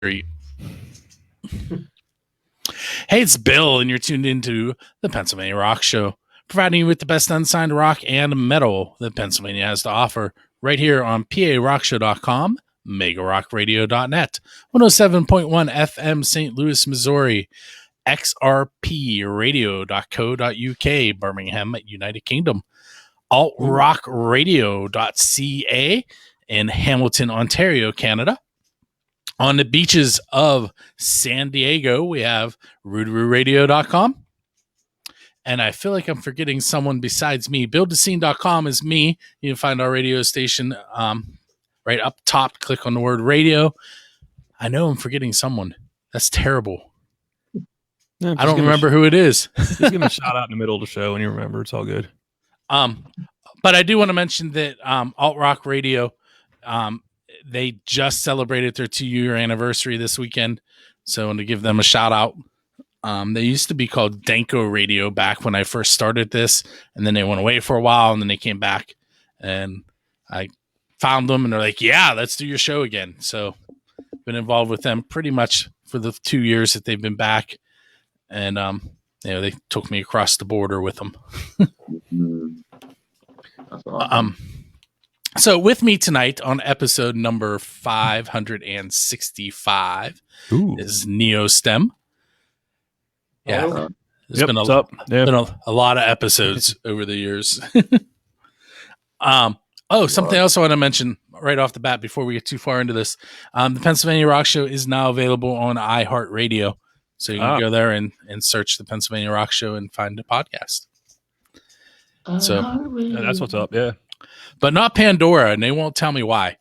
Hey, it's Bill, and you're tuned into the Pennsylvania Rock Show, providing you with the best unsigned rock and metal that Pennsylvania has to offer right here on PARockshow.com, megarockradio.net, 107.1 FM St. Louis, Missouri, xrpradio.co.uk, Birmingham, United Kingdom, altrockradio.ca in Hamilton, Ontario, Canada. On the beaches of San Diego, we have rootaroораdio.com. And I feel like I'm forgetting someone besides me. Buildthescene.com is me. You can find our radio station right up top. Click on the word radio. I know I'm forgetting someone. That's terrible. Yeah, I don't remember who it is. Just give him a shout out in the middle of the show and you remember. It's all good. But I do want to mention that Alt Rock Radio, they just celebrated their 2-year anniversary this weekend. So I want to give them a shout out. They used to be called Danko Radio back when I first started this, and then they went away for a while, and then they came back, and I found them, and they're like, yeah, let's do your show again. So been involved with them pretty much for the 2 years that they've been back, and they took me across the border with them. That's awesome. So with me tonight on episode number 565 is Neostem. Yeah, there's been a lot of episodes over the years. Something else I want to mention right off the bat before we get too far into this. The Pennsylvania Rock Show is now available on iHeartRadio. So you can go there and search the Pennsylvania Rock Show and find the podcast. So that's what's up. Yeah. But not Pandora, and they won't tell me why.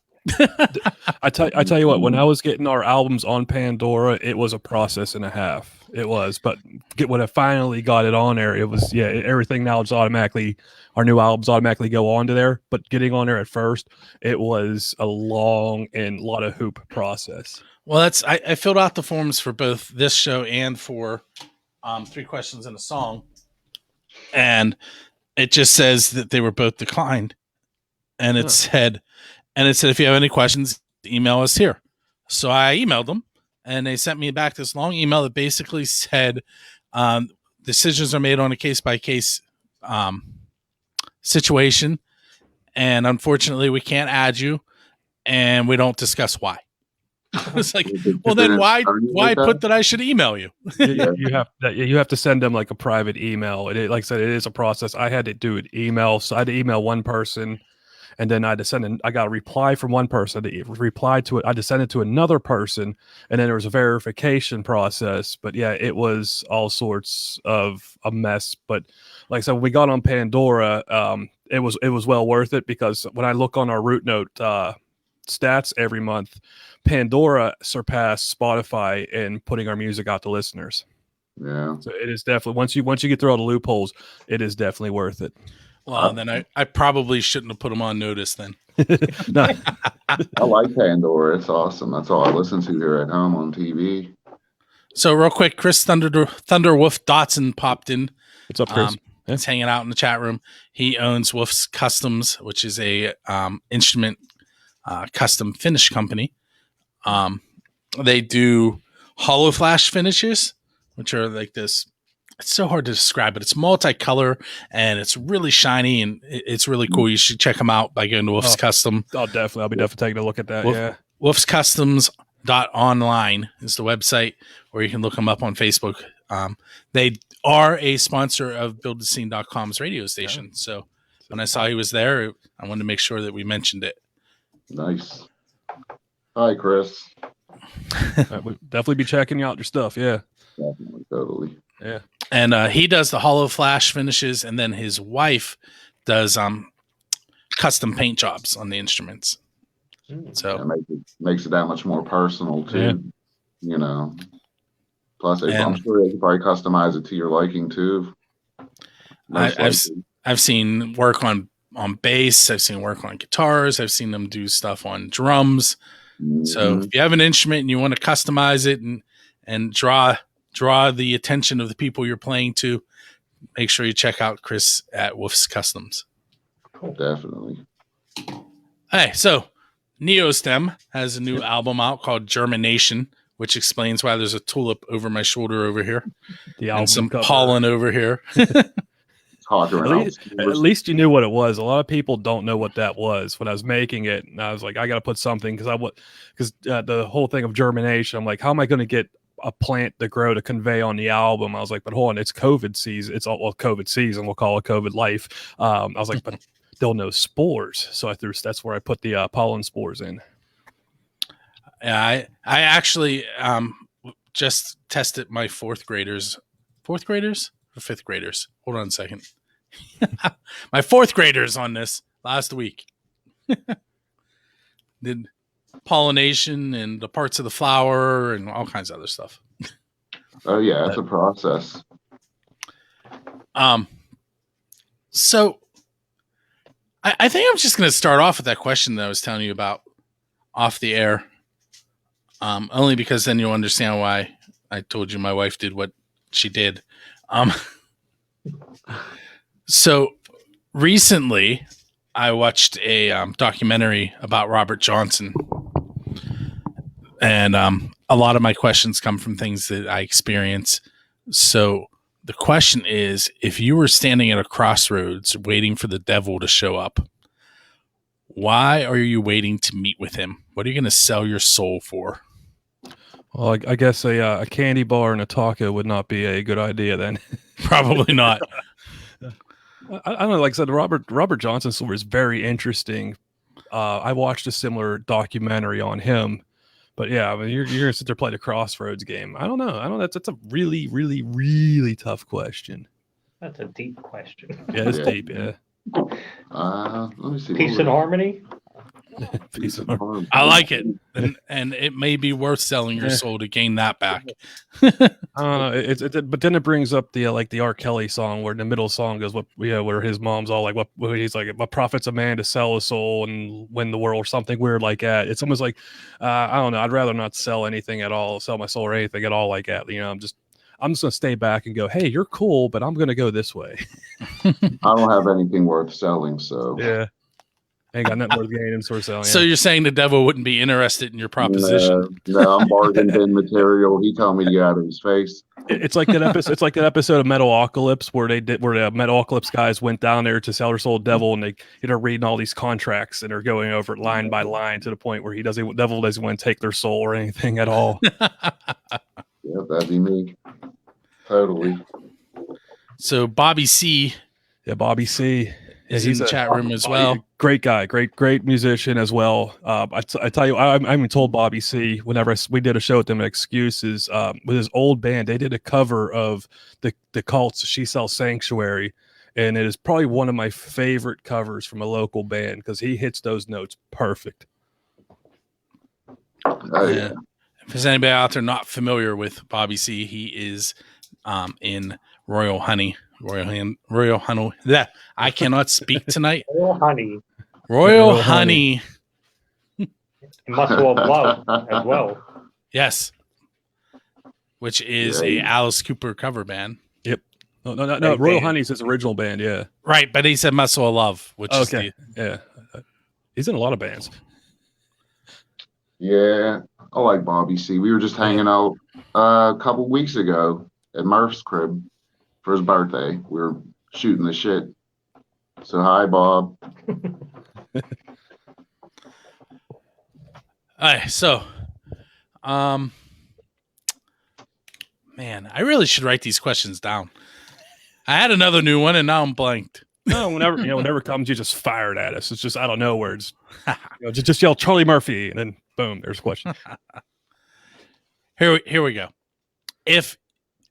I tell you what, when I was getting our albums on Pandora, it was a process and a half. It was, but when I finally got it on there, it was, everything now is automatically, our new albums automatically go onto there. But getting on there at first, it was a long and lot of hoop process. Well, I filled out the forms for both this show and for 3 Questions and a Song, and it just says that they were both declined. And it said, if you have any questions, email us here. So I emailed them, and they sent me back this long email that basically said decisions are made on a case-by-case situation, and unfortunately, we can't add you, and we don't discuss why. It's like, well, then why put that I should email you? You have to send them like a private email. Like I said, it is a process. I had to do it email, so I had to email one person. And then I had to send I got a reply from one person. I replied to it. I had to send it to another person. And then there was a verification process. But yeah, it was all sorts of a mess. But like I said, when we got on Pandora, it was well worth it, because when I look on our root note stats every month, Pandora surpassed Spotify in putting our music out to listeners. Yeah. So it is definitely, once you get through all the loopholes, it is definitely worth it. Well, then I probably shouldn't have put them on notice then. No. I like Pandora. It's awesome. That's all I listen to here at home on TV. So real quick, Chris Thunderwolf Dotson popped in. What's up, Chris? He's hanging out in the chat room. He owns Woofs Customs, which is a instrument custom finish company. They do hollow flash finishes, which are like this. It's so hard to describe, but it's multicolor and it's really shiny and it's really cool. You should check them out by going to Woofs Custom. I'll be definitely taking a look at that. Woofs Customs.online is the website, or you can look them up on Facebook. They are a sponsor of BuildTheScene.com's radio station. Yeah. So when I saw he was there, I wanted to make sure that we mentioned it. Nice. Hi, Chris. We'll definitely be checking out your stuff. Yeah. Definitely. Totally. Yeah. And he does the hollow flash finishes, and then his wife does custom paint jobs on the instruments. So it makes it that much more personal too. Yeah. Plus, I'm sure they can probably customize it to your liking too. I've seen work on bass. I've seen work on guitars. I've seen them do stuff on drums. Mm-hmm. So if you have an instrument and you want to customize it and draw the attention of the people you're playing to, make sure you check out Chris at Woofs Customs. Cool. Definitely. Hey, so Neostem has a new album out called Germination, which explains why there's a tulip over my shoulder over here The and album some cover. pollen over here. Talking around. At least you knew what it was. A lot of people don't know what that was. When I was making it, and I was like, I got to put something because the whole thing of germination. I'm like, how am I going to get a plant to grow to convey on the album? I was like, but hold on, it's COVID season. It's all COVID season. We'll call it COVID life. I was like, but they'll know spores. So that's where I put the pollen spores in. Yeah, I actually just tested my fourth graders or fifth graders. Hold on a second. My fourth graders on this last week. Did pollination and the parts of the flower and all kinds of other stuff. Oh yeah, it's a process. So I think I'm just going to start off with that question that I was telling you about off the air. Only because then you'll understand why I told you my wife did what she did. So recently I watched a documentary about Robert Johnson, and a lot of my questions come from things that I experience. So the question is, if you were standing at a crossroads waiting for the devil to show up, why are you waiting to meet with him? What are you going to sell your soul for? Well, I guess a candy bar and a taco would not be a good idea then. Probably not. I don't know. Like I said, Robert Johnson's story is very interesting. I watched a similar documentary on him, but yeah, I mean, you're gonna sit there play the crossroads game. I don't know. That's a really, really, really tough question. That's a deep question. Yeah, it's deep. Yeah. Let me see. Peace and harmony. Peace and harmony. I like it, and it may be worth selling your soul to gain that back. I don't know. But then it brings up the like the R. Kelly song where the middle song goes, where his mom's all like, what he's like, what profits a man to sell his soul and win the world, or something weird like that. It's almost like, I don't know. I'd rather not sell anything at all, sell my soul or anything at all like that. You know, I'm just gonna stay back and go, hey, you're cool, but I'm gonna go this way. I don't have anything worth selling, so yeah. Ain't got nothing worth gaining, sort of selling. So you're saying the devil wouldn't be interested in your proposition? No, I'm bargain bin material. He told me to get out of his face. It's like that episode. It's like that episode of Metalocalypse where the Metalocalypse guys went down there to sell their soul to the devil, and they're reading all these contracts and they're going over it line by line to the point where devil doesn't want to take their soul or anything at all. Yeah, that'd be me. Totally. So Bobby C. Yeah, Bobby C. is in the chat room as well. Great guy, great musician as well. I tell you, I even told Bobby C. whenever we did a show with them at Excuses with his old band, they did a cover of the Cult's "She Sells Sanctuary," and it is probably one of my favorite covers from a local band because he hits those notes perfect. Oh yeah. If there's anybody out there not familiar with Bobby C, he is in Royal Honey. Royal Honey. Yeah, I cannot speak tonight. Royal Honey. Muscle of Love as well. Yes. Which is a Alice Cooper cover band. Yep. No. Royal Honey's his original band, yeah. Right, but he said Muscle of Love, which is yeah. He's in a lot of bands. Yeah, I like Bobby C. We were just hanging out a couple weeks ago at Murph's crib for his birthday. We were shooting the shit. So hi, Bob. All right, so, man, I really should write these questions down. I had another new one, and now I'm blanked. No, whenever it comes, you just fire it at us. It's just out of nowhere. It's, just yell Charlie Murphy, and then boom, there's a question. Here we go.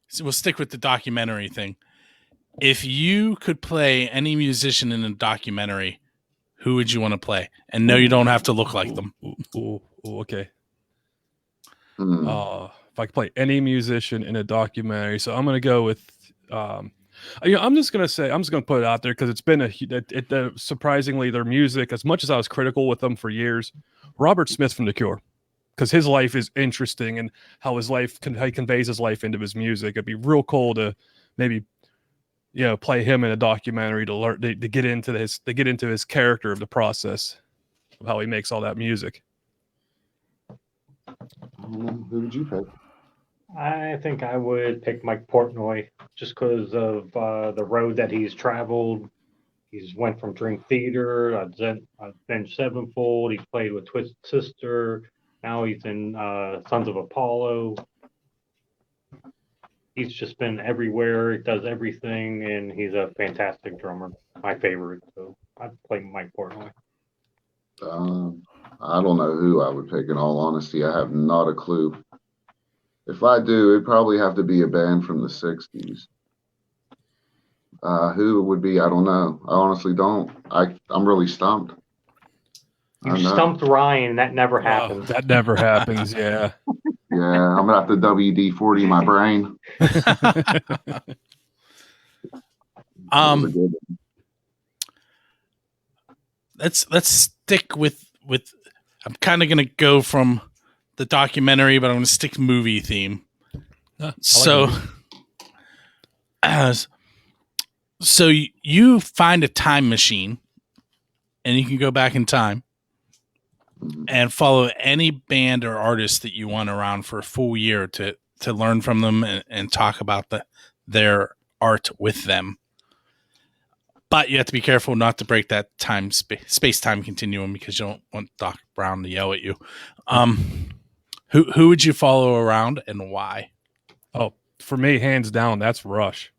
So we'll stick with the documentary thing. If you could play any musician in a documentary, who would you want to play? And no, you don't have to look like them. Okay. If I could play any musician in a documentary, so I'm going to go with. I'm just going to put it out there because it's been surprisingly their music. As much as I was critical with them for years, Robert Smith from The Cure, because his life is interesting and how he conveys his life into his music. It'd be real cool to maybe, play him in a documentary to learn to get into his character of the process of how he makes all that music. Who would you pick? I think I would pick Mike Portnoy just because of the road that he's traveled. He's went from Dream Theater, Avenged Sevenfold. He's played with Twisted Sister. Now he's in Sons of Apollo. He's just been everywhere. He does everything, and he's a fantastic drummer. My favorite. So I'd play Mike Portnoy. I don't know who I would pick. In all honesty, I have not a clue. If I do, it'd probably have to be a band from the '60s. Who it would be, I don't know. I honestly don't. I'm really stumped. You stumped Ryan. That never happens. That never happens. Yeah. Yeah, I'm gonna have to WD-40 my brain. Let's stick with. I'm kind of gonna go from the documentary, but I'm gonna stick movie theme. So you find a time machine, and you can go back in time and follow any band or artist that you want around for a full year to learn from them and talk about their art with them. But you have to be careful not to break that space-time continuum because you don't want Doc Brown to yell at you. Who would you follow around and why? Oh, for me, hands down, that's Rush.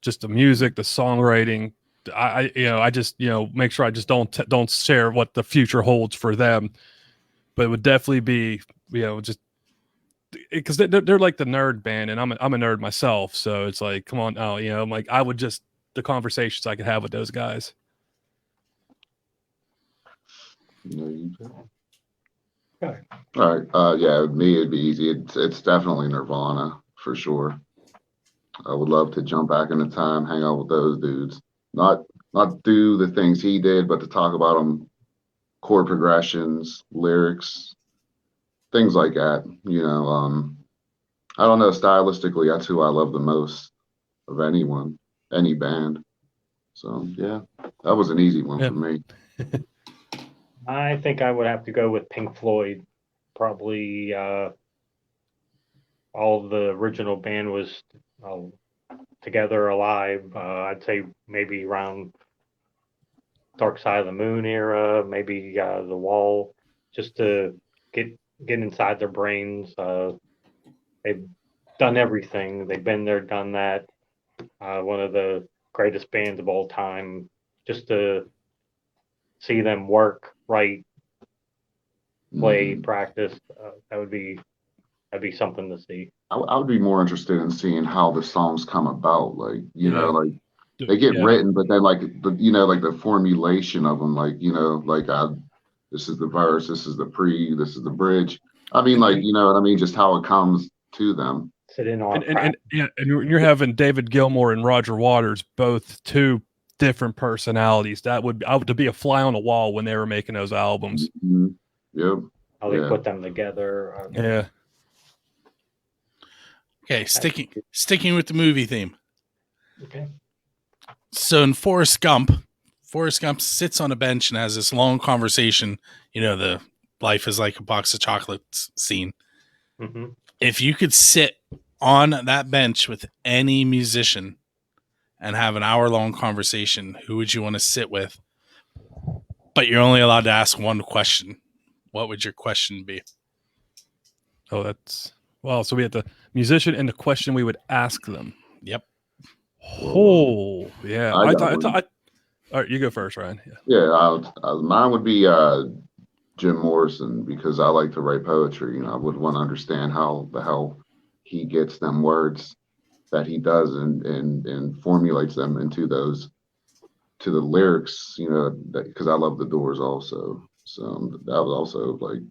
Just the music, the songwriting. I just make sure I just don't share what the future holds for them. But it would definitely be just because they're like the nerd band, and I'm a nerd myself, so it's like, come on, I'm like, I would just the conversations I could have with those guys. All right. Yeah, with me it'd be easy. It's definitely Nirvana for sure. I would love to jump back into time, hang out with those dudes. Not do the things he did, but to talk about them, chord progressions, lyrics, things like that. I don't know. Stylistically, that's who I love the most of anyone, any band. So yeah, that was an easy one for me. I think I would have to go with Pink Floyd. Probably all the original band was together alive. I'd say maybe around Dark Side of the Moon era, maybe The Wall, just to get inside their brains. They've done everything. They've been there, done that. One of the greatest bands of all time. Just to see them work, write, play, practice, that'd be something to see. I would be more interested in seeing how the songs come about. Like, like they get written, but then like the formulation of them, this is the verse, this is the pre, this is the bridge. I mean, you know what I mean? Just how it comes to them. Sit in on and you're having David Gilmour and Roger Waters, both two different personalities. That would to be a fly on the wall when they were making those albums. Mm-hmm. Yep. How they put them together. Yeah. Okay, sticking with the movie theme. Okay. So in Forrest Gump sits on a bench and has this long conversation. The life is like a box of chocolates scene. Mm-hmm. If you could sit on that bench with any musician and have an hour-long conversation, who would you want to sit with? But you're only allowed to ask one question. What would your question be? Oh, so we had the musician and the question we would ask them. Yep. Oh, yeah. All right, you go first, Ryan. Yeah, mine would be Jim Morrison, because I like to write poetry. I would want to understand how the hell he gets them words that he does and formulates them into the lyrics, because I love the Doors also. So that was also like,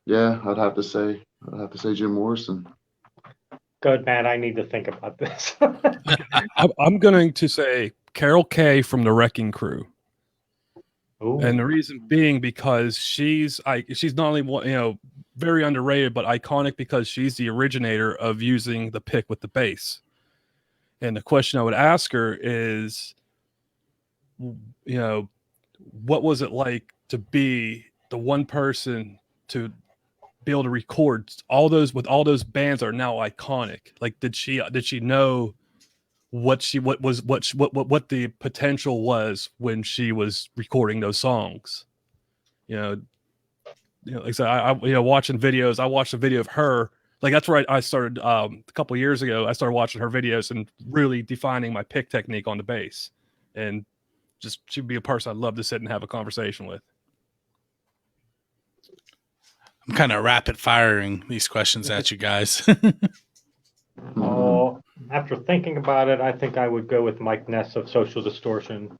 yeah, I'd have to say Jim Morrison. Good, Matt. I need to think about this. I'm going to say Carol Kay from the Wrecking Crew. Ooh. And the reason being because she's not only very underrated, but iconic because she's the originator of using the pick with the bass. And the question I would ask her is, what was it like to be the one person to be able to record all those with all those bands that are now iconic? Like, did she know what the potential was when she was recording those songs? Like I said, I watching videos. I watched a video of her. Like, that's where I started a couple of years ago. I started watching her videos and really defining my pick technique on the bass. And just, she'd be a person I'd love to sit and have a conversation with. I'm kind of rapid firing these questions at you guys. Oh, after thinking about it, I think I would go with Mike Ness of Social Distortion.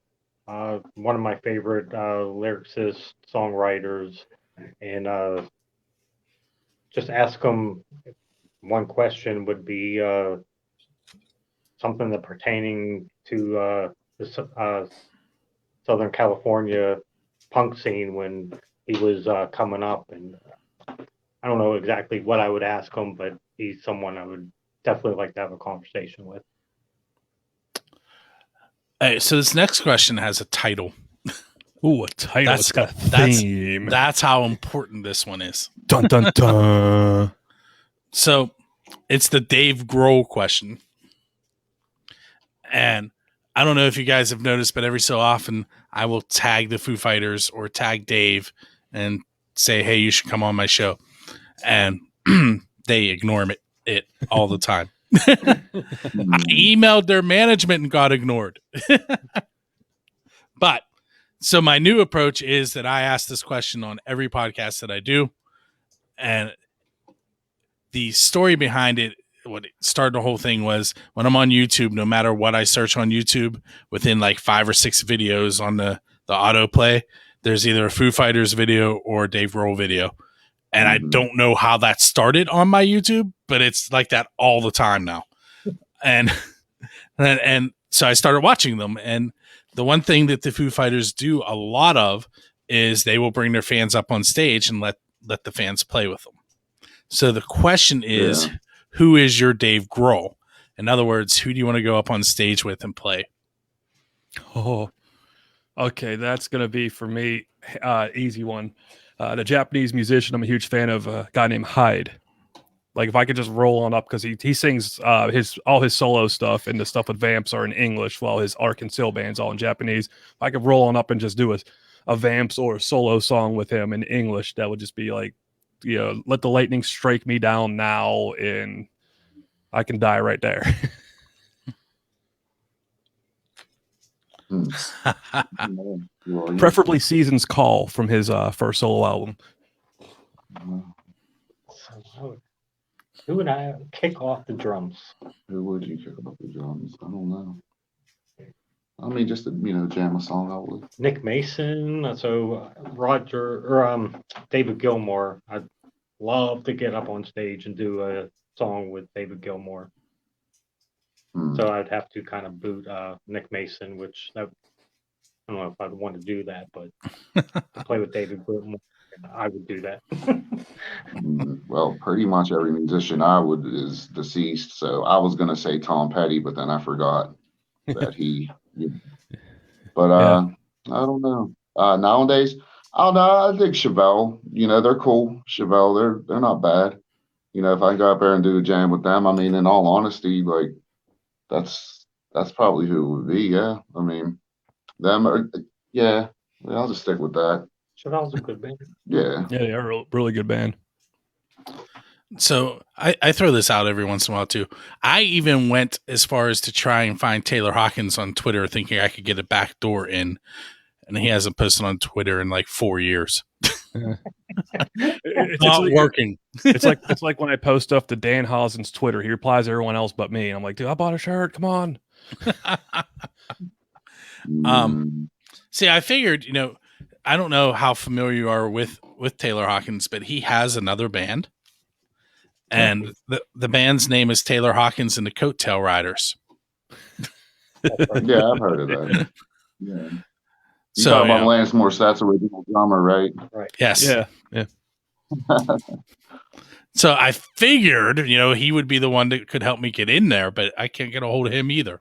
One of my favorite lyricists, songwriters, and just ask him. One question would be something that pertaining to the Southern California punk scene when he was coming up, and I don't know exactly what I would ask him, but he's someone I would definitely like to have a conversation with. Hey, so this next question has a title. Ooh, a title. It's got a theme. That's how important this one is. Dun dun dun. So it's the Dave Grohl question. And I don't know if you guys have noticed, but every so often I will tag the Foo Fighters or tag Dave and say, hey, you should come on my show. And they ignore it all the time. I emailed their management and got ignored. But so my new approach is that I ask this question on every podcast that I do. And the story behind it, what started the whole thing was when I'm on YouTube, no matter what I search on YouTube, within like 5 or 6 videos on the autoplay, there's either a Foo Fighters video or a Dave Grohl video. And I don't know how that started on my YouTube, but it's like that all the time now. And so I started watching them. And the one thing that the Foo Fighters do a lot of is they will bring their fans up on stage and let the fans play with them. So the question is, who is your Dave Grohl? In other words, who do you want to go up on stage with and play? Oh, okay. That's going to be, for me, easy one. The Japanese musician, I'm a huge fan of a guy named Hyde. Like, if I could just roll on up, because he sings all his solo stuff, and the stuff with Vamps are in English, while his Ark and Seal band's all in Japanese. If I could roll on up and just do a Vamps or a solo song with him in English, that would just be like, let the lightning strike me down now, and I can die right there. Preferably Season's Call from his first solo album. So who would I kick off the drums? Who would you kick off the drums? I don't know. I mean, just to, jam a song out with. Nick Mason. So Roger or David Gilmour. I'd love to get up on stage and do a song with David Gilmour. So I'd have to kind of boot Nick Mason, which I don't know if I'd want to do that, but to play with David Gilmour, I would do that. Well, pretty much every musician I would is deceased, so I was gonna say Tom Petty, but then I forgot that he. But I don't know. Nowadays, I don't know. I think Chevelle. They're cool. Chevelle, they're not bad. If I go up there and do a jam with them, I mean, in all honesty, like that's probably who it would be. Yeah, I mean, them. I'll just stick with that. Chevelle's a good band. Yeah, they are a really good band. So I throw this out every once in a while too. I even went as far as to try and find Taylor Hawkins on Twitter, thinking I could get a back door in, and he hasn't posted on Twitter in like 4 years. It's not working. It's like when I post stuff to Dan Housen's Twitter, he replies to everyone else but me, and I'm like, dude, I bought a shirt. Come on. See, I figured, I don't know how familiar you are with Taylor Hawkins, but he has another band. And the band's name is Taylor Hawkins and the Coattail Riders. Yeah, I've heard of that. Yeah. You So, talking about Lance Morissette's original drummer, right? Right. Yes. Yeah. So I figured, he would be the one that could help me get in there, but I can't get a hold of him either.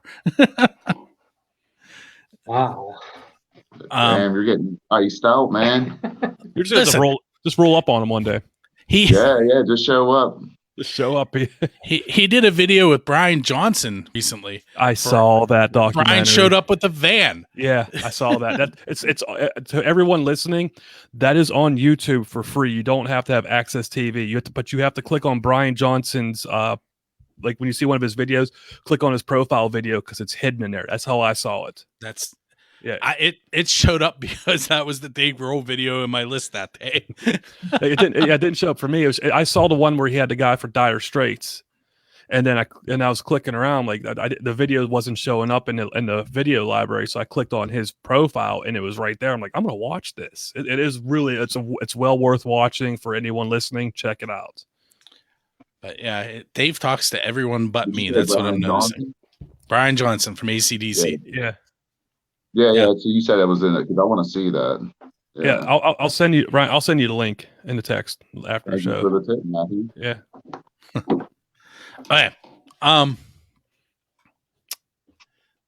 Wow. Damn, you're getting iced out, man. You're just roll up on him one day. Yeah, just show up. Just show up. he did a video with Brian Johnson recently. I saw that documentary. Brian showed up with a van. Yeah, I saw that. It's to everyone listening, that is on YouTube for free. You don't have to have Access TV. But you have to click on Brian Johnson's like when you see one of his videos, click on his profile video because it's hidden in there. That's how I saw it. That's yeah. It showed up because that was the Dave Grohl video in my list that day. It didn't show up for me. I saw the one where he had the guy for Dire Straits, and then I was clicking around like the video wasn't showing up in the video library, so I clicked on his profile and it was right there. I'm like, I'm gonna watch this. It is really it's well worth watching for anyone listening. Check it out. But yeah, Dave talks to everyone but me. That's what I'm noticing. Brian Johnson from AC/DC. Yeah. So you said it was in it because I want to see that. Yeah, I'll send you Ryan. I'll send you the link in the text after the show. For the tip, Matthew. Yeah. Okay. Let's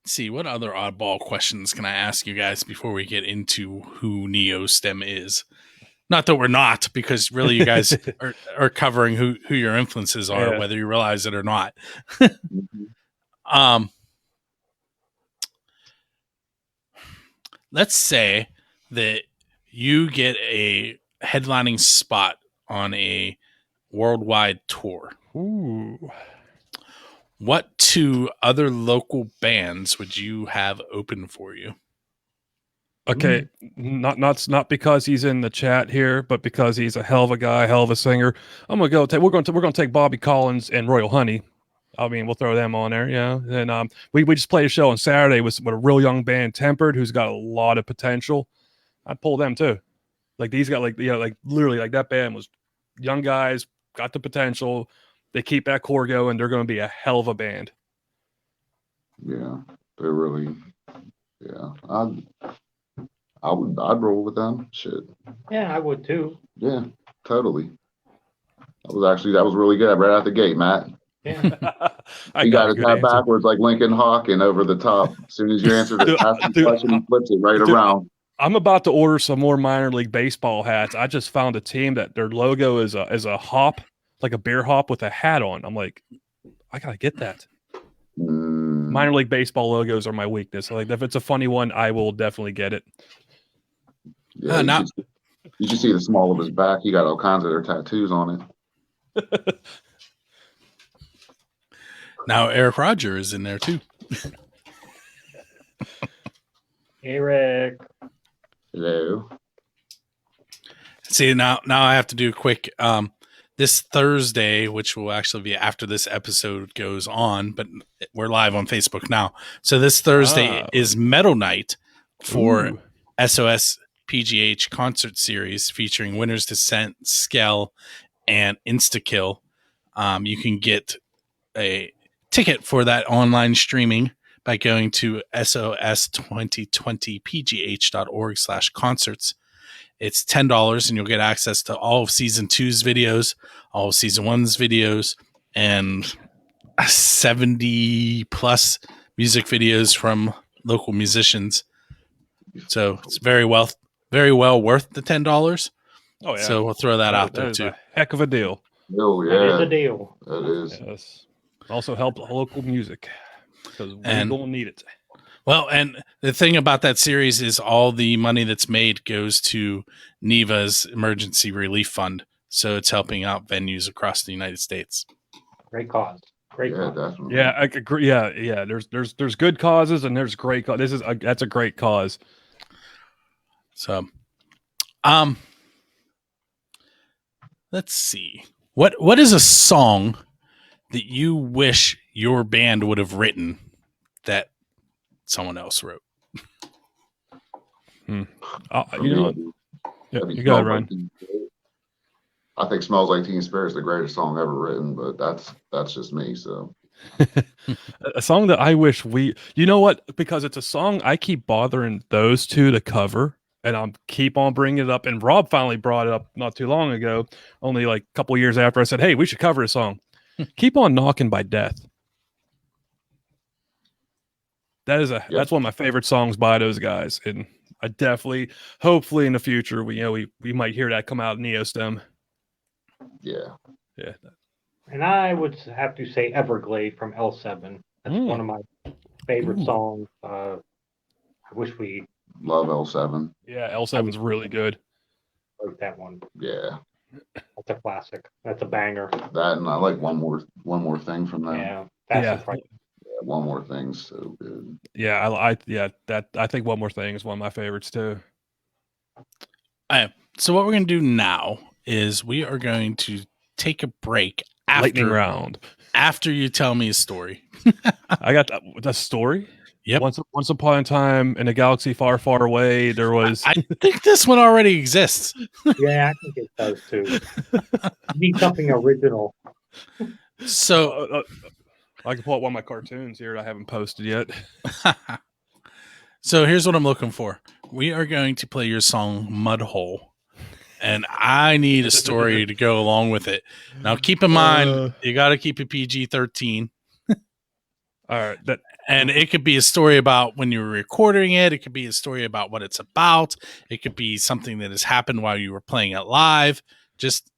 see, what other oddball questions can I ask you guys before we get into who Neostem is? Not that we're not, because really you guys are covering who your influences are, whether you realize it or not. Let's say that you get a headlining spot on a worldwide tour. Ooh. What two other local bands would you have open for you? Okay, not because he's in the chat here, but because he's a hell of a guy, hell of a singer. I'm gonna go. We're gonna take Bobby Collins and Royal Honey. I mean, we'll throw them on there, yeah. And we just played a show on Saturday with a real young band, Tempered, who's got a lot of potential. I'd pull them too. Like these got like literally like that band was young guys, got the potential. They keep that core going. They're going to be a hell of a band. Yeah, they're really. Yeah, I'd roll with them. Shit. Yeah, I would too. Yeah, totally. That was really good right out the gate, Matt. Yeah. He got his hat backwards like Lincoln Hawk and over the top. As soon as you answer the question, he flips it right around. I'm about to order some more minor league baseball hats. I just found a team that their logo is a hop, like a beer hop with a hat on. I'm like, I gotta get that. Minor league baseball logos are my weakness. Like if it's a funny one, I will definitely get it. Yeah, you should see the small of his back. He got all kinds of their tattoos on it. Now Eric Roger is in there too. Eric. Hello. See, now I have to do a quick this Thursday, which will actually be after this episode goes on, but we're live on Facebook now. So this Thursday is Metal Night for SOS PGH concert series featuring Winner's Descent, Skell, and Instakill. You can get a ticket for that online streaming by going to sos2020pgh.org/concerts. It's $10 and you'll get access to all of season 2's videos, all of season 1's videos, and 70 plus music videos from local musicians. So it's very well worth the $10. Oh yeah. So we'll throw that out there too. A heck of a deal. Oh yeah. That is a deal. That is. Yes. Also help local music because we're going to need it. Well, and the thing about that series is all the money that's made goes to NEVA's Emergency Relief Fund. So it's helping out venues across the United States. Great cause. Great cause. Definitely. Yeah, I agree. Yeah. There's good causes and there's great cause. That's a great cause. So, let's see. What is a song that you wish your band would have written that someone else wrote? You know what? Yeah, you got it, Ryan. I think "Smells Like Teen Spirit" is the greatest song ever written, but that's just me. So, a song that I wish you know what? Because it's a song I keep bothering those two to cover, and I'm keep on bringing it up. And Rob finally brought it up not too long ago, only like a couple years after I said, "Hey, we should cover a song." "Keep On Knocking" by Death. That's one of my favorite songs by those guys, and I definitely, hopefully in the future, we might hear that come out in Neostem. Yeah. Yeah. And I would have to say Everglade from L7. That's one of my favorite songs. I wish we Love L7. Yeah, L7's really good. wrote that one. Yeah. That's a classic. That's a banger. That, and I like one more thing from them. Yeah. That's impressive. Yeah, One More Thing's so good. Yeah, I think One More Thing is one of my favorites too. All right. So what we're going to do now is we are going to take a break Lightning round. after you tell me a story. I got the story. Yep. Once upon a time in a galaxy far, far away, there was. I think this one already exists. Yeah, I think it does too. You need something original. So I can pull out one of my cartoons here that I haven't posted yet. So here's what I'm looking for. We are going to play your song Mudhole. And I need a story to go along with it. Now, keep in mind, you got to keep it PG-13. All right. And it could be a story about when you were recording it. It could be a story about what it's about. It could be something that has happened while you were playing it live. Just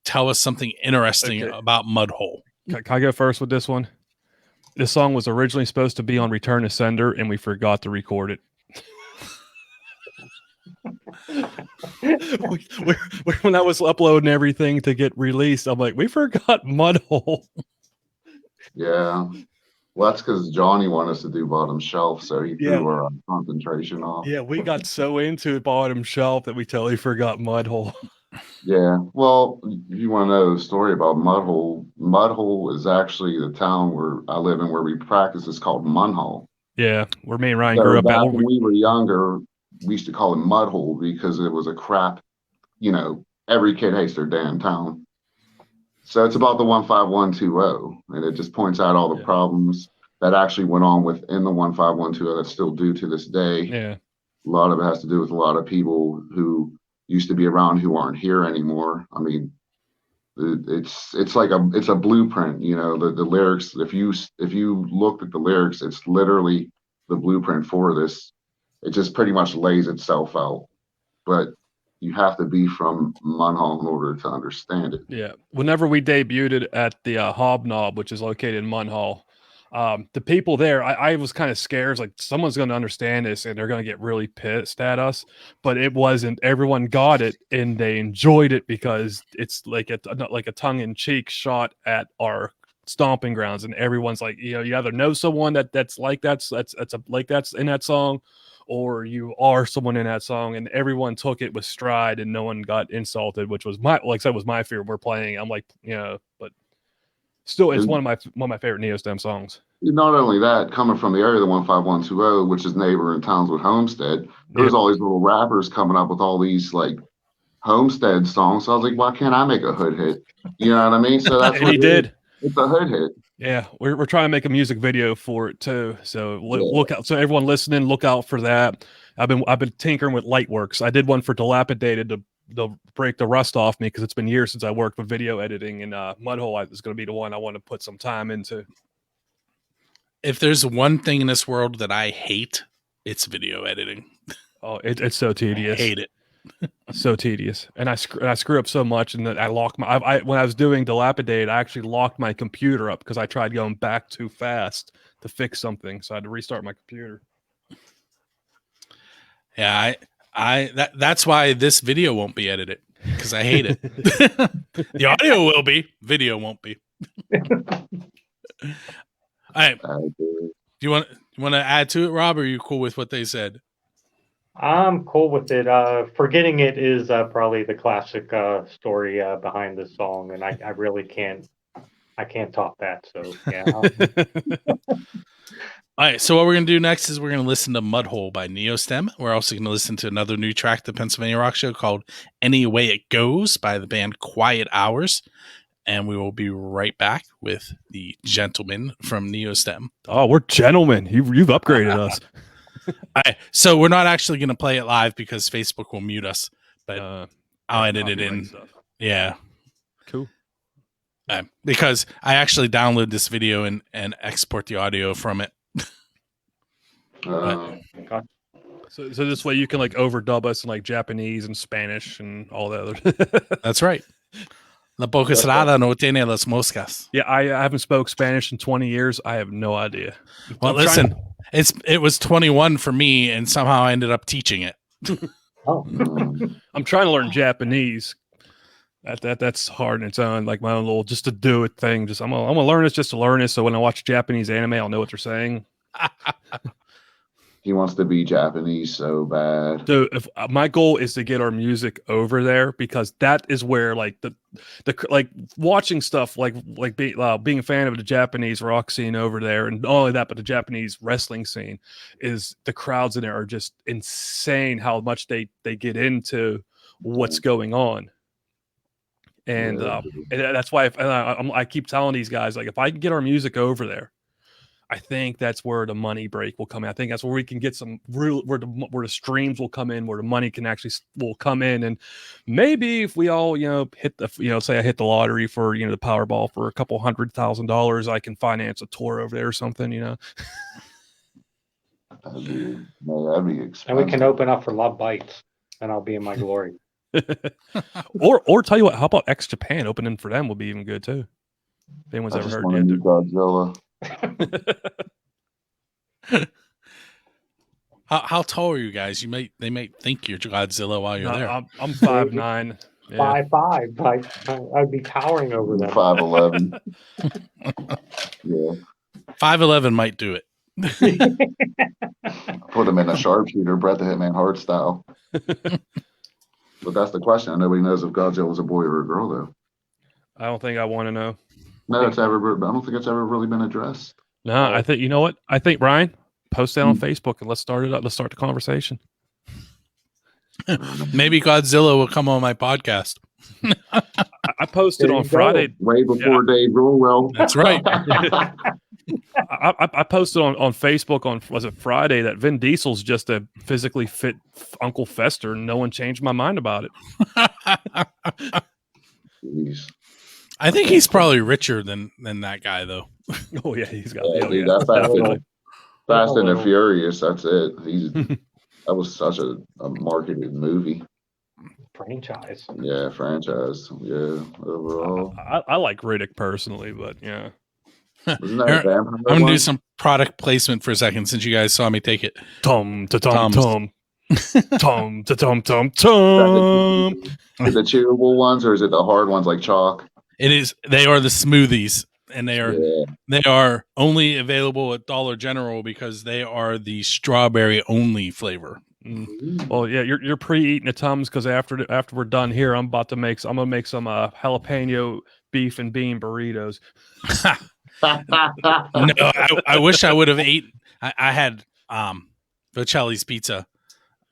tell us something interesting about Mudhole. Can I go first with this one? This song was originally supposed to be on Return to Sender, and we forgot to record it. When I was uploading everything to get released, I'm like, we forgot Mudhole. Yeah. Well, that's because Johnny wanted us to do Bottom Shelf, so he threw our concentration off. Yeah, we got so into Bottom Shelf that we totally forgot Mudhole. Yeah. Well, if you want to know the story about Mudhole, Mudhole is actually the town where I live in where we practice. It's called Munhall. Yeah, where me and Ryan grew up back at. When we were younger, we used to call it Mudhole because it was a crap, every kid hates their damn town. So it's about the 15120, and it just points out all the problems that actually went on within the 15120 that still do to this day. Yeah. A lot of it has to do with a lot of people who used to be around who aren't here anymore. I mean, it's like a blueprint, the lyrics. If you look at the lyrics, it's literally the blueprint for this. It just pretty much lays itself out, but you have to be from Munhall in order to understand it. Yeah. Whenever we debuted it at the Hobnob, which is located in Munhall, the people there, I was kind of scared, like someone's going to understand this and they're going to get really pissed at us. But it wasn't. Everyone got it and they enjoyed it because it's like a tongue-in-cheek shot at our stomping grounds, and everyone's like, you either know someone that's like that's in that song, or you are someone in that song, and everyone took it with stride and no one got insulted, which was my fear. We're playing. I'm like, but still, it's one of my favorite Neostem songs. Not only that, coming from the area of the 15120, which is neighboring towns with Homestead, there's all these little rappers coming up with all these like Homestead songs. So I was like, why can't I make a hood hit? You know what I mean? So that's what he did. It's a hood hit. Yeah, we're trying to make a music video for it too. So look out. So everyone listening, look out for that. I've been tinkering with Lightworks. I did one for Dilapidated to break the rust off me because it's been years since I worked with video editing, and Mudhole is going to be the one I want to put some time into. If there's one thing in this world that I hate, it's video editing. Oh, it's so tedious. I hate it. So tedious, and I screw up so much, and that I locked my. When I was doing Dilapidate, I actually locked my computer up because I tried going back too fast to fix something, so I had to restart my computer. Yeah, that's why this video won't be edited, because I hate it. The audio will be, video won't be. All right. Do you want to add to it, Rob, or are you cool with what they said? I'm cool with it. Forgetting It is probably the classic story behind this song, and I really can't top that. So yeah. All right. So what we're gonna do next is we're gonna listen to Mudhole by Neostem. We're also gonna listen to another new track, the Pennsylvania Rock Show, called Any Way It Goes by the band Quiet Hours. And we will be right back with the gentlemen from Neostem. Oh, we're gentlemen. You've upgraded us. All right, so we're not actually going to play it live because Facebook will mute us, but I'll edit it in. Stuff. Yeah. Cool. Because I actually download this video and export the audio from it. So this way you can like overdub us in like Japanese and Spanish and all the other. That's right. La boca cerrada no tiene las moscas. Yeah, I haven't spoke Spanish in 20 years. I have no idea. Well, I'm listen, it was 21 for me, and somehow I ended up teaching it. Oh, I'm trying to learn Japanese. That's hard in its own, like my own little just to do it thing. Just I'm gonna learn this just to learn it. So when I watch Japanese anime, I'll know what they're saying. He wants to be Japanese so bad. So if my goal is to get our music over there, because that is where like the like watching stuff like being a fan of the Japanese rock scene over there, and not only that, but the Japanese wrestling scene is the crowds in there are just insane. How much they get into what's going on. And that's why I keep telling these guys, like, if I can get our music over there, I think that's where the money break will come in. I think that's where we can get some real, where the streams will come in, where the money can actually will come in. And maybe if we all, hit the, say I hit the lottery for, the Powerball for $200,000, I can finance a tour over there or something, That'd be expensive. and we can open up for Love Bites, and I'll be in my glory. or tell you what, how about X Japan opening for them would be even good too. If anyone's I ever just heard want to meet Godzilla. How tall are you guys? They might think you're Godzilla while you're there. I'm 5'9". Yeah. 5'5". I'd be towering over them. 5'11". Yeah. 5'11" might do it. Put him in a sharpshooter, Bret the Hitman Hart style. But that's the question. Nobody knows if Godzilla was a boy or a girl, though. I don't think I want to know. No, I don't think it's ever really been addressed. No, I think, you know what? I think, Ryan, post that on Facebook and let's start it up. Let's start the conversation. Maybe Godzilla will come on my podcast. I posted on Friday. Way before Dave Grohl will. That's right. I posted on Facebook on, was it Friday, that Vin Diesel's just a physically fit Uncle Fester, and no one changed my mind about it. Jeez. I think he's probably richer than that guy, though. Oh yeah, he's got. That's Fast and the Furious. That's it. That was such a marketed movie. Franchise. Yeah, franchise. Yeah, overall. I like Riddick personally, but yeah. Isn't that a I'm gonna do some product placement for a second, since you guys saw me take it. Tom to Tom Tom. Tom to Tom Tom Tom. Is it the chewable ones or is it the hard ones like chalk? It is. They are the smoothies, and they are only available at Dollar General because they are the strawberry only flavor. Well, yeah, you're pre-eating the Tums, because after we're done here, I'm gonna make some jalapeno beef and bean burritos. No, I wish I would have ate. I had Bocelli's pizza,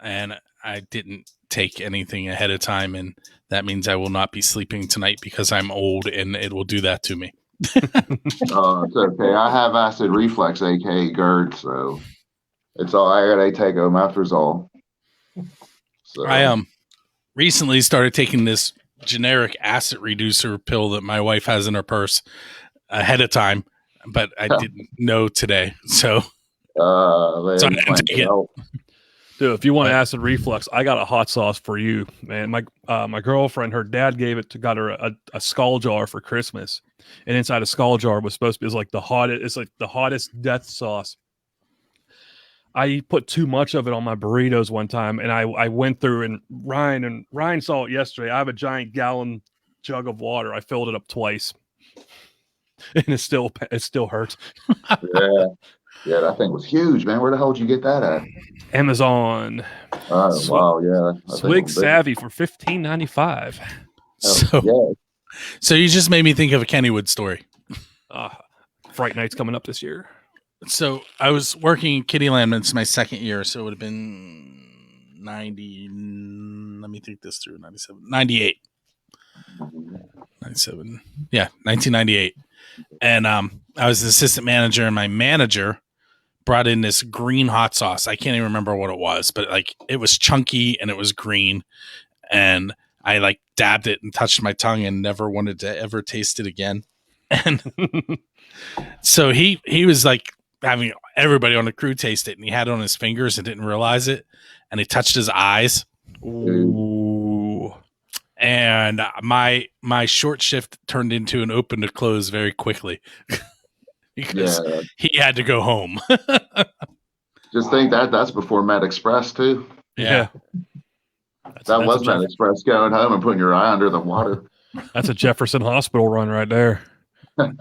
and I didn't take anything ahead of time, and that means I will not be sleeping tonight because I'm old, and it will do that to me. It's okay. I have acid reflux, aka GERD, so it's all I gotta take omeprazole. So I recently started taking this generic acid reducer pill that my wife has in her purse ahead of time, but I didn't know today, so I didn't take it. Dude, if you want acid reflux, I got a hot sauce for you, man. My girlfriend, her dad got her a skull jar for Christmas, and inside a skull jar was supposed to be like the hottest death sauce. I put too much of it on my burritos one time, and I went through, and Ryan saw it yesterday. I have a giant gallon jug of water. I filled it up twice, and it still hurts. Yeah, that thing was huge, man. Where the hell did you get that at? Amazon. Oh, wow, yeah. Swig Savvy for $15.95. So you just made me think of a Kennywood story. Fright Night's coming up this year. So I was working in Kittyland. It's my second year, so it would have been 90. Let me think this through. 97, 98, 97. Yeah, 1998. And I was the assistant manager, and my manager brought in this green hot sauce. I can't even remember what it was, but like it was chunky and it was green, and I like dabbed it and touched my tongue and never wanted to ever taste it again. And so he was like having everybody on the crew taste it, and he had it on his fingers and didn't realize it, and he touched his eyes. Ooh. and my short shift turned into an open to close very quickly because he had to go home. Just think that's before Med Express too. Yeah. That was Med Express going home and putting your eye under the water. That's a Jefferson Hospital run right there. Oh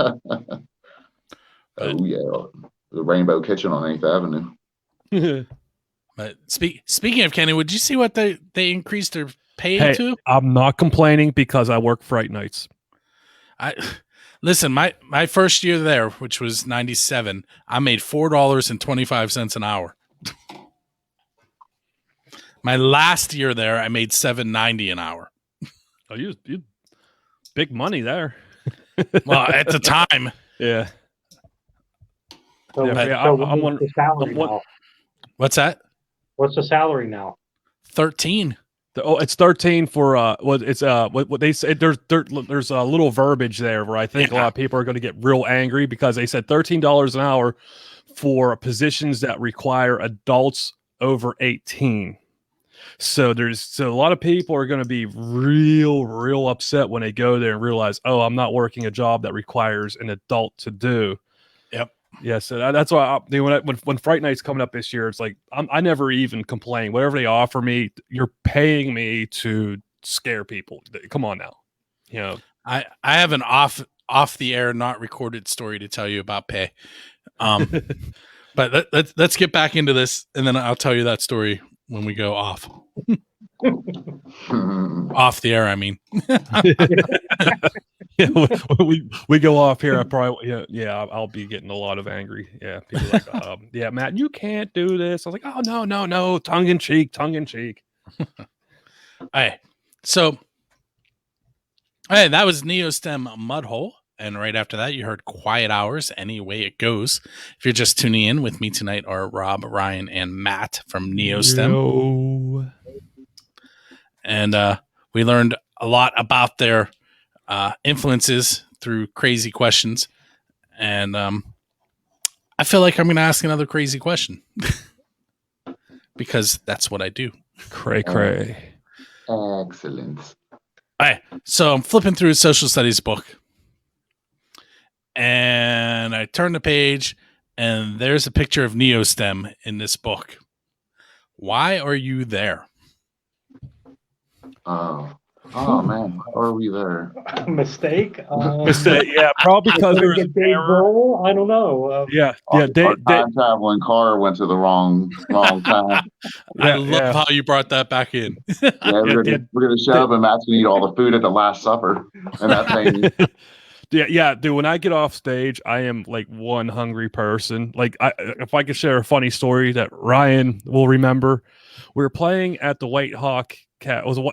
yeah, the Rainbow Kitchen on 8th Avenue. But speaking of Kenny, would you see what they increased their pay to? I'm not complaining because I work Fright nights. Listen, my first year there, which was 97, I made $4.25 an hour. My last year there, I made $7.90 an hour. Oh, you big money there. Well, at the time, yeah. So, I'm the salary now. What's that? What's the salary now? 13. It's 13 for what they say. There's a little verbiage there where I think a lot of people are going to get real angry because they said $13 an hour for positions that require adults over 18. So a lot of people are going to be real upset when they go there and realize, oh, I'm not working a job that requires an adult to do. Yep. Yeah, so that's why when Fright Night's coming up this year, it's like I never even complain. Whatever they offer me, you're paying me to scare people. Come on now, you know. I have an off the air, not recorded story to tell you about pay. But let's get back into this, and then I'll tell you that story when we go off. Off the air, I mean. Yeah, we go off here. I probably I'll be getting a lot of angry. Yeah, people like, yeah, Matt, you can't do this. I was like, oh no, tongue in cheek. Hey, so that was Neostem Mudhole, and right after that, you heard Quiet Hours. Any Way It Goes. If you're just tuning in, with me tonight are Rob, Ryan, and Matt from Neostem. Yo. And we learned a lot about their influences through crazy questions. And I feel like I'm going to ask another crazy question because that's what I do. Cray. Excellent. All right. So I'm flipping through a social studies book and I turn the page and there's a picture of Neostem in this book. Why are you there? Oh man, how are we there? Mistake? Mistake, yeah, probably because there's a big goal. I don't know. Our time traveling car went to the wrong time. I love how you brought that back in. We're gonna show up and Matt's gonna eat all the food at the Last Supper, and that's thing. Yeah, dude. When I get off stage, I am like one hungry person. Like, if I could share a funny story that Ryan will remember, we were playing at the White Hawk. Was it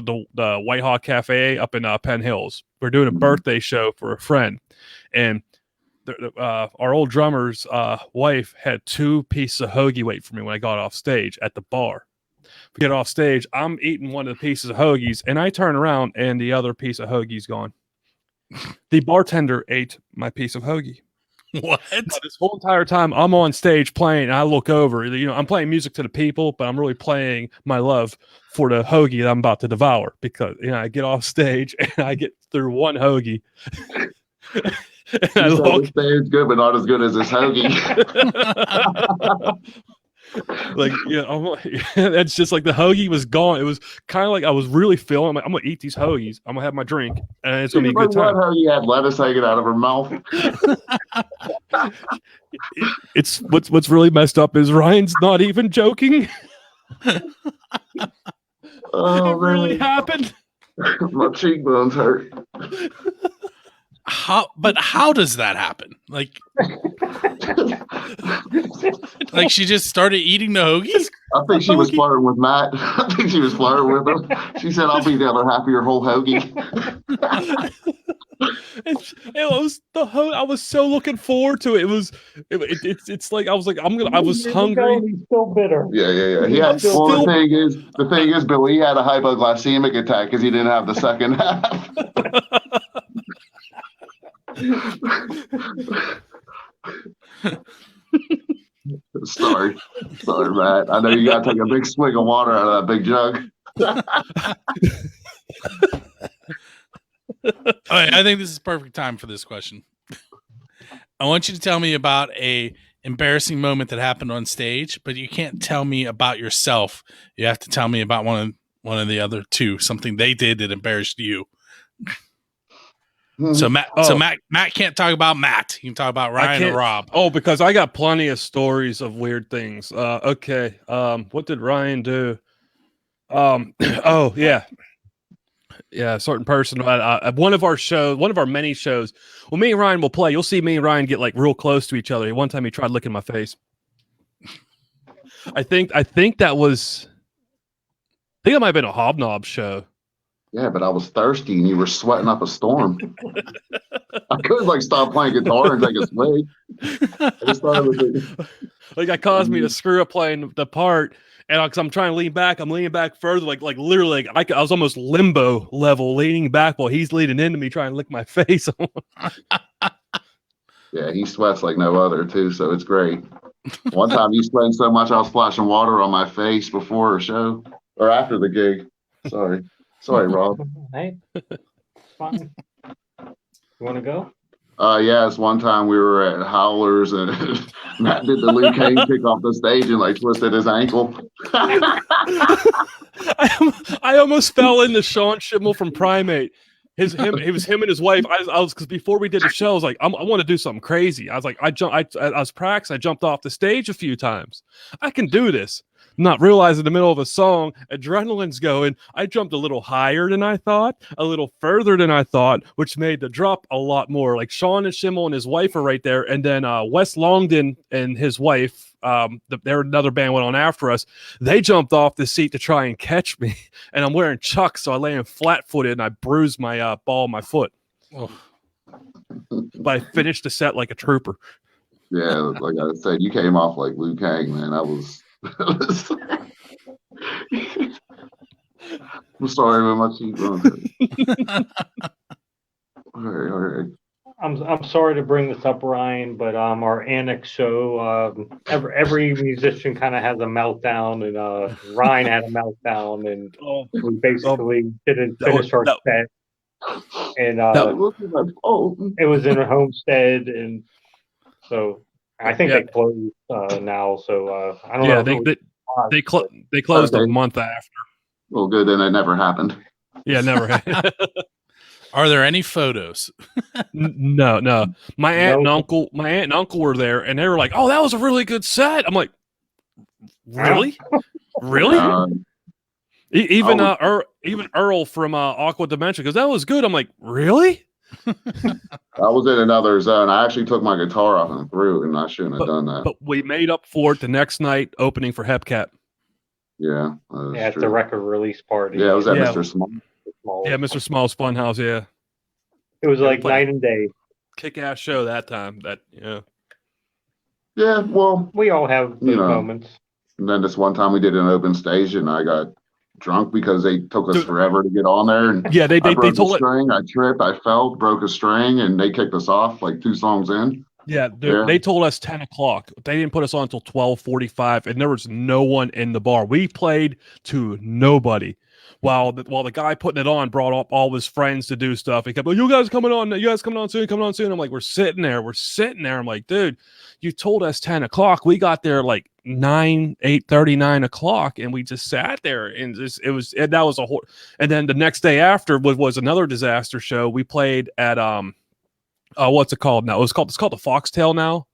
the White Hawk Cafe up in Penn Hills? We're doing a birthday show for a friend, and our old drummer's wife had 2 pieces of hoagie wait for me when I got off stage at the bar. We get off stage, I'm eating one of the pieces of hoagies, and I turn around, and the other piece of hoagie's gone. The bartender ate my piece of hoagie. What? This whole entire time I'm on stage playing, and I look over. I'm playing music to the people, but I'm really playing my love for the hoagie that I'm about to devour because I get off stage and I get through one hoagie. This is good, but not as good as this hoagie. It's just like the hoagie was gone. It was kind of like I was really feeling. I'm gonna eat these hoagies. I'm gonna have my drink, and it's gonna be a good time. Hoagie had lettuce hanging out of her mouth. It's what's really messed up is Ryan's not even joking. Oh, it really happened. My cheekbones hurt. How does that happen? Like she just started eating the hoagies? I think she was flirting with Matt. I think she was flirting with him. She said, "I'll be the other half of your whole hoagie." It was I was so looking forward to it. It's like I was hungry. He's still bitter. Yeah. The thing is, Billy had a hypoglycemic attack because he didn't have the second half. Sorry, Matt. I know you gotta take a big swig of water out of that big jug. All right, I think this is perfect time for this question. I want you to tell me about a embarrassing moment that happened on stage, but you can't tell me about yourself. You have to tell me about one of the other two, something they did that embarrassed you. So Matt can't talk about Matt. You can talk about Ryan or Rob. Oh, because I got plenty of stories of weird things. Okay. What did Ryan do? Oh yeah. Yeah, a certain person at one of our many shows. Well, me and Ryan will play. You'll see me and Ryan get like real close to each other. One time he tried licking my face. I think that might have been a Hobnob show. Yeah, but I was thirsty and you were sweating up a storm. I could like stop playing guitar and take a swig. I just thought it was like that caused me to screw up playing the part. And because I'm trying to lean back, I'm leaning back further, like literally, I was almost limbo level leaning back while he's leaning into me trying to lick my face. Yeah, he sweats like no other too, so it's great. One time you sweating so much I was splashing water on my face before a show or after the gig. Sorry, Rob. Hey, fine. You want to go? Yes, one time we were at Howlers and Matt did the Luke Cage kick off the stage and like twisted his ankle. I almost fell into Sean Schimmel from Primate. It was him and his wife. I was because before we did the show, I was like, I want to do something crazy. I was like, I was practicing. I jumped off the stage a few times. I can do this. Not realizing in the middle of a song, adrenaline's going. I jumped a little higher than I thought, a little further than I thought, which made the drop a lot more. Like Sean and Schimmel and his wife are right there, and then Wes Longden and his wife, they're another band went on after us. They jumped off the seat to try and catch me, and I'm wearing Chucks, so I lay in flat-footed and I bruised my ball of my foot. Oh. But I finished the set like a trooper. Yeah, like I said, you came off like Liu Kang, man. I was. I'm sorry, man. My cheek. All right. I'm sorry to bring this up, Ryan, but our annex show, every musician kind of has a meltdown, and Ryan had a meltdown, and we basically didn't finish our set. And it was in a homestead, and so I think they closed now. So I don't know. They closed a month after. Well, good. Then it never happened. Yeah, never happened. Are there any photos? No. My aunt and uncle were there, and they were like, "Oh, that was a really good set." I'm like, "Really, really?" Even Earl from Aqua Dimension goes, "That was good." I'm like, "Really?" I was in another zone. I actually took my guitar off and threw it, and I shouldn't have done that. But we made up for it the next night, opening for Hepcat. Yeah, at the record release party. Yeah, it was at Mr. Small. Yeah, Mr. Small's Funhouse. Yeah, it was like night and day. Kick-ass show that time. Yeah, well, we all have those moments. And then this one time we did an open stage, and I got drunk because they took us forever to get on there. And yeah, they told a string. I tripped, I fell, broke a string, and they kicked us off like 2 songs in. Yeah, they told us 10 o'clock. They didn't put us on until 12:45, and there was no one in the bar. We played to nobody. While the guy putting it on brought up all his friends to do stuff. He kept like, you guys coming on soon. I'm like, we're sitting there. I'm like, dude, you told us 10 o'clock. We got there like 8:30, 9 o'clock, and we just sat there, and that was a whole. And then the next day after was another disaster show. We played at what's it called now? It's called the Foxtail now.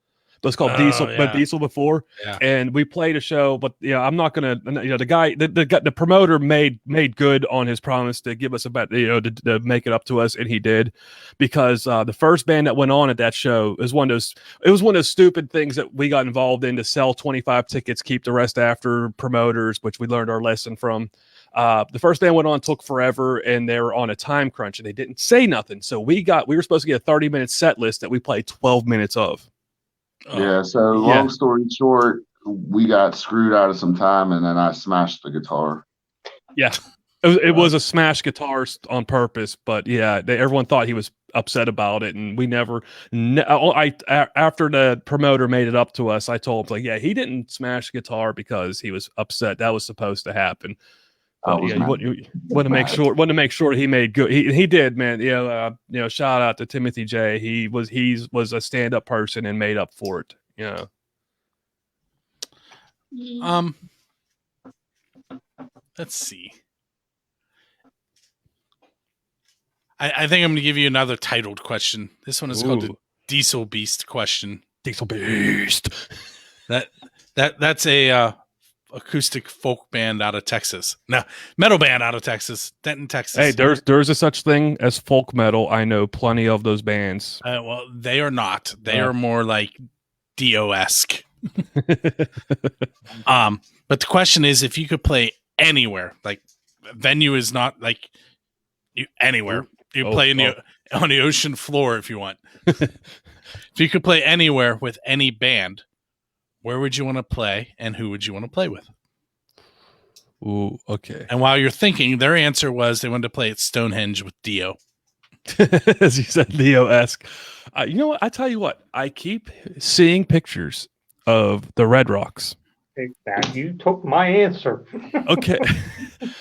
It was called Diesel, but Diesel before, and we played a show. But I'm not gonna. The guy, the promoter made good on his promise to give us about to make it up to us, and he did, because the first band that went on at that show was one of those. It was one of those stupid things that we got involved in to sell 25 tickets, keep the rest after promoters, which we learned our lesson from. The first band went on, took forever, and they were on a time crunch, and they didn't say nothing. So we were supposed to get a 30-minute set list that we played 12 minutes of. Yeah, so long story short, we got screwed out of some time, and then I smashed the guitar. Yeah, it was a smashed guitar on purpose, but everyone thought he was upset about it, and we never. After the promoter made it up to us, I told him he didn't smash the guitar because he was upset. That was supposed to happen. But yeah, you want to make sure he made good. He did, man. Shout out to Timothy J. He was a stand up person and made up for it. Let's see. I think I'm going to give you another titled question. This one is called the Diesel Beast question. Diesel Beast. That's a acoustic folk band out of Texas. No, metal band out of Texas, Denton, Texas. Hey, there's a such thing as folk metal. I know plenty of those bands. Well, they are not. They are more like Dio-esque. But the question is, if you could play anywhere, like venue is not like anywhere. You play on the ocean floor if you want. If you could play anywhere with any band, where would you want to play, and who would you want to play with? Ooh, okay. And while you're thinking, their answer was they wanted to play at Stonehenge with Dio. As you said, Dio-esque. You know what? I tell you what. I keep seeing pictures of the Red Rocks. You took my answer. Okay.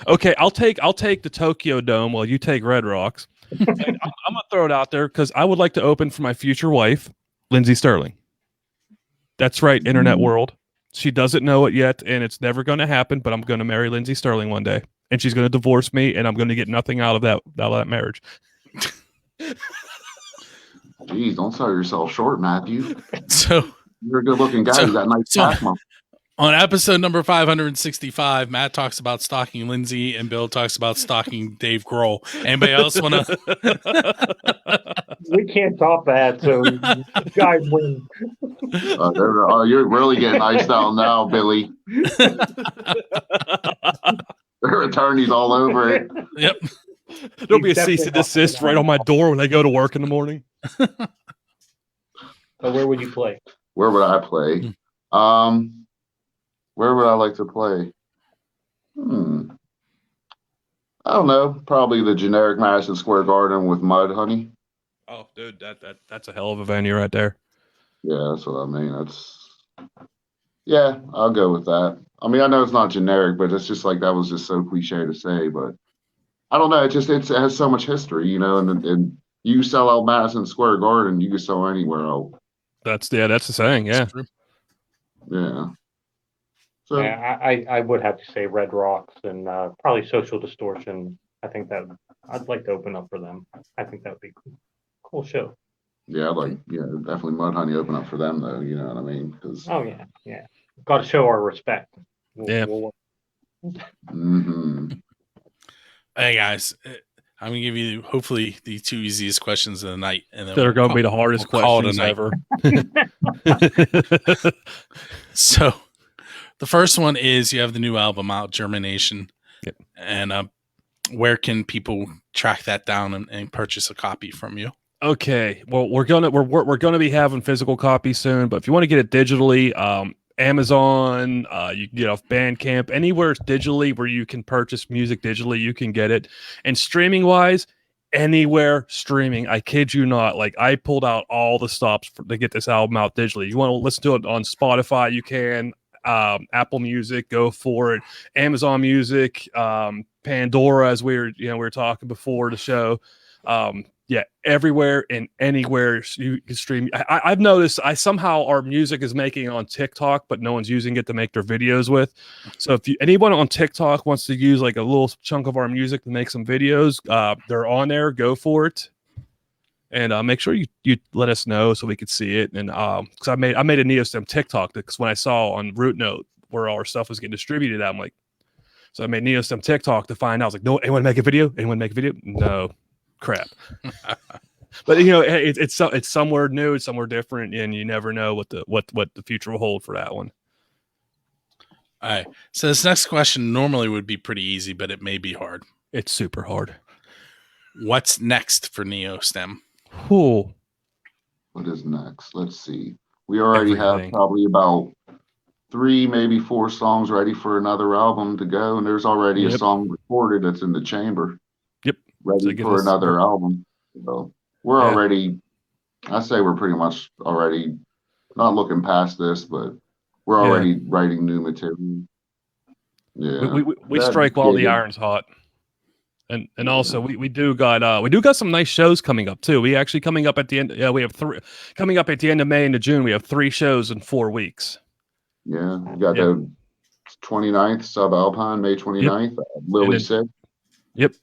I'll take the Tokyo Dome while you take Red Rocks. And I'm gonna throw it out there because I would like to open for my future wife, Lindsay Sterling. That's right, internet world. She doesn't know it yet, and it's never going to happen. But I'm going to marry Lindsay Sterling one day, and she's going to divorce me, and I'm going to get nothing out of that marriage. Jeez, don't sell yourself short, Matthew. So you're a good-looking guy. You got nice back muscle. On episode number 565, Matt talks about stalking Lindsay, and Bill talks about stalking Dave Grohl. Anybody else want to? We can't top that, so guys win. You're really getting iced out now, Billy. There are attorneys all over it. Yep. There'll be a cease and desist right on my door when I go to work in the morning. So where would you play? Where would I play? Where would I like to play? I don't know. Probably the generic Madison Square Garden with Mud Honey. Oh, dude, that's a hell of a venue right there. Yeah, that's what I mean. Yeah, I'll go with that. I mean, I know it's not generic, but it's just like that was just so cliche to say. But I don't know. It has so much history, and you sell out Madison Square Garden, you can sell anywhere else. That's the saying. Yeah. Yeah. So yeah, I would have to say Red Rocks and probably Social Distortion. I think that I'd like to open up for them. I think that would be cool show. Yeah, definitely Mud Honey open up for them though. You know what I mean? Cause... Oh yeah. Got to show our respect. Hey guys, I'm gonna give you hopefully the two easiest questions of the night, and then they're gonna be the hardest questions ever. So. The first one is you have the new album out, Germination. Yep. And where can people track that down and purchase a copy from you? Okay. Well, we're gonna be having physical copies soon, but if you want to get it digitally, Amazon, you can get off Bandcamp, anywhere digitally where you can purchase music digitally, you can get it. And streaming wise, anywhere streaming. I kid you not. Like I pulled out all the stops to get this album out digitally. You want to listen to it on Spotify, you can. Apple Music, go for it. Amazon Music, Pandora, as we were talking before the show. Everywhere and anywhere you can stream. I've noticed somehow our music is making it on TikTok, but no one's using it to make their videos with. So if anyone on TikTok wants to use like a little chunk of our music to make some videos, they're on there. Go for it. And make sure you let us know so we could see it. And because I made a Neostem TikTok because when I saw on Root Note where all our stuff was getting distributed, I'm like, so I made Neostem TikTok to find out. I was like, no, anyone make a video? Anyone make a video? No, crap. But it's somewhere new, it's somewhere different, and you never know what the future will hold for that one. All right. So this next question normally would be pretty easy, but it may be hard. It's super hard. What's next for Neostem? Cool. What is next? Let's see. We already have probably about 3, maybe 4 songs ready for another album to go, and there's already a song recorded that's in the chamber. Yep. Ready for another album. So we're already, I say we're pretty much already not looking past this, but we're already writing new material. Yeah. We That- strike while the yeah, iron's hot. And also we do got some nice shows coming up too. We actually coming up at the end. Yeah, we have three coming up at the end of May into June. We have 3 shows in 4 weeks. Yeah. You got Yep. the 29th, Subalpine, May 29th, Lily then- 6th. Yep.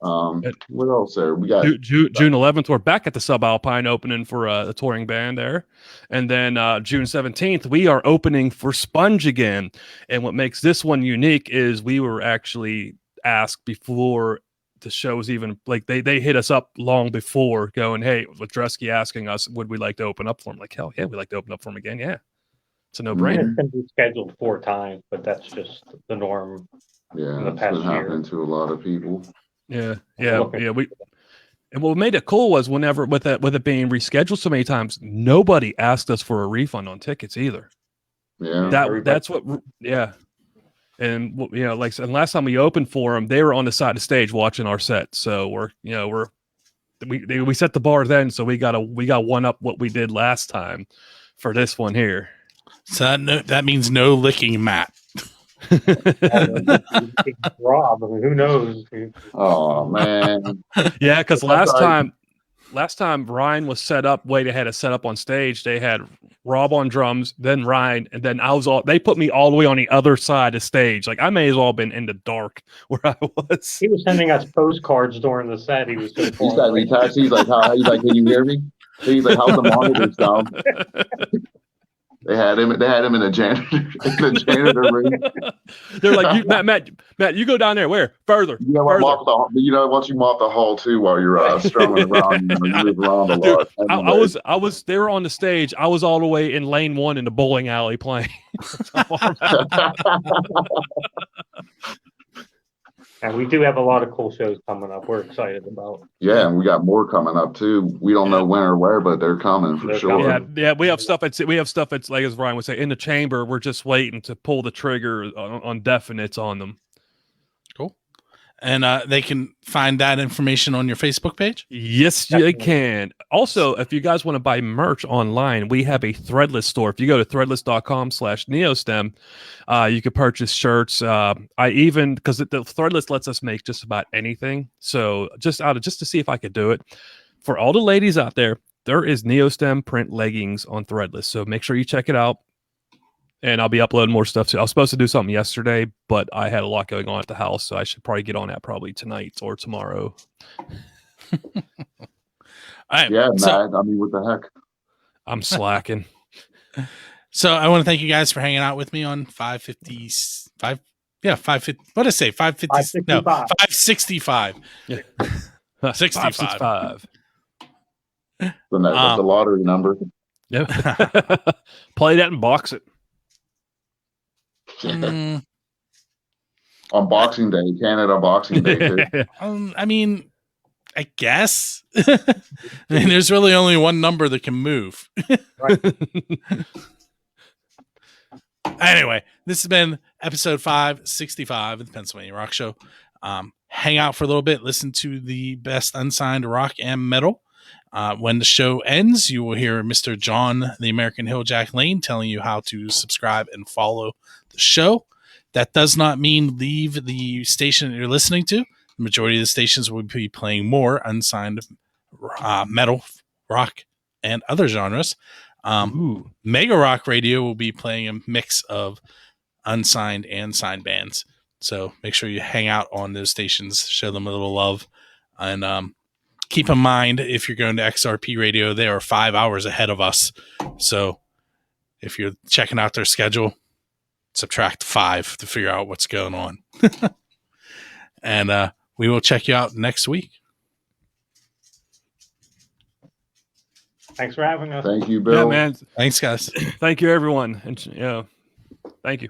What else there? We got June 11th, we're back at the Subalpine opening for a touring band there. And then June 17th, we are opening for Sponge again. And what makes this one unique is we were actually asked before the show was even, like, they hit us up long before going, hey, Ladreski asking us, would we like to open up for him? Like, hell yeah, we'd like to open up for him again. Yeah. It's a no-brainer. It's been rescheduled 4 times, but that's just the norm. yeah, in the it's past been year. happening to a lot of people. Yeah. Looking- And what made it cool was whenever with it being rescheduled so many times, nobody asked us for a refund on tickets either. Yeah. That's what, yeah. And like, and last time we opened for them, they were on the side of the stage watching our set. So we set the bar then, so we got one up what we did last time for this one here. So that means no licking Matt. Rob, I mean, who knows? Oh man. Yeah, because last Sorry. time Ryan was set up, Wade had a set up on stage. They had Rob on drums, then Ryan, and then they put me all the way on the other side of stage. Like, I may as well have been in the dark where I was. He was sending us postcards during the set. He was just He sent me text. He's like, can you hear me? He's like, how's the monitor sound? They had him in the janitor room. They're like, Matt, you go down there. Where? Further. You know, further. once you mop the hall too while you're strumming around, you move around a lot. Dude, I was. They were on the stage. I was all the way in lane 1 in the bowling alley playing. And we do have a lot of cool shows coming up. We're excited about. Yeah, and we got more coming up too. We don't know when or where, but they're coming for They're sure. coming. Yeah. We have stuff that's like, as Ryan would say, in the chamber. We're just waiting to pull the trigger on definites on them. Cool. And they can find that information on your Facebook page? Yes, Definitely. you can. Also, if you guys want to buy merch online, we have a Threadless store. If you go to threadless.com/Neostem, you can purchase shirts. Because the Threadless lets us make just about anything. So just to see if I could do it. For all the ladies out there is Neostem print leggings on Threadless. So make sure you check it out. And I'll be uploading more stuff too. I was supposed to do something yesterday, but I had a lot going on at the house, so I should probably get on that probably tonight or tomorrow. All right. Yeah, So, Matt. I mean, what the heck? I'm slacking. so I want to thank you guys for hanging out with me on 555. Yeah, 550. What did I say? 550. No, 565. Yeah. 65. 565. That's the lottery number. Yep. Play that and box it. Mm, On Boxing Day, Canada Boxing Day too. I mean, I guess. I mean, there's really only one number that can move. Anyway, this has been episode 565 of the Pennsylvania Rock Show. Hang out for a little bit, listen to the best unsigned rock and metal. When the show ends, you will hear Mr. John, the American Hilljack Lane, telling you how to subscribe and follow the show. That does not mean leave the station that you're listening to. The majority of the stations will be playing more unsigned metal, rock, and other genres. Mega Rock Radio will be playing a mix of unsigned and signed bands. So make sure you hang out on those stations, show them a little love, and keep in mind, if you're going to XRP Radio, they are 5 hours ahead of us. So if you're checking out their schedule, subtract 5 to figure out what's going on. And we will check you out next week. Thanks for having us. Thank you, Bill. Yeah, man. Thanks, guys. Thank you, everyone. And thank you.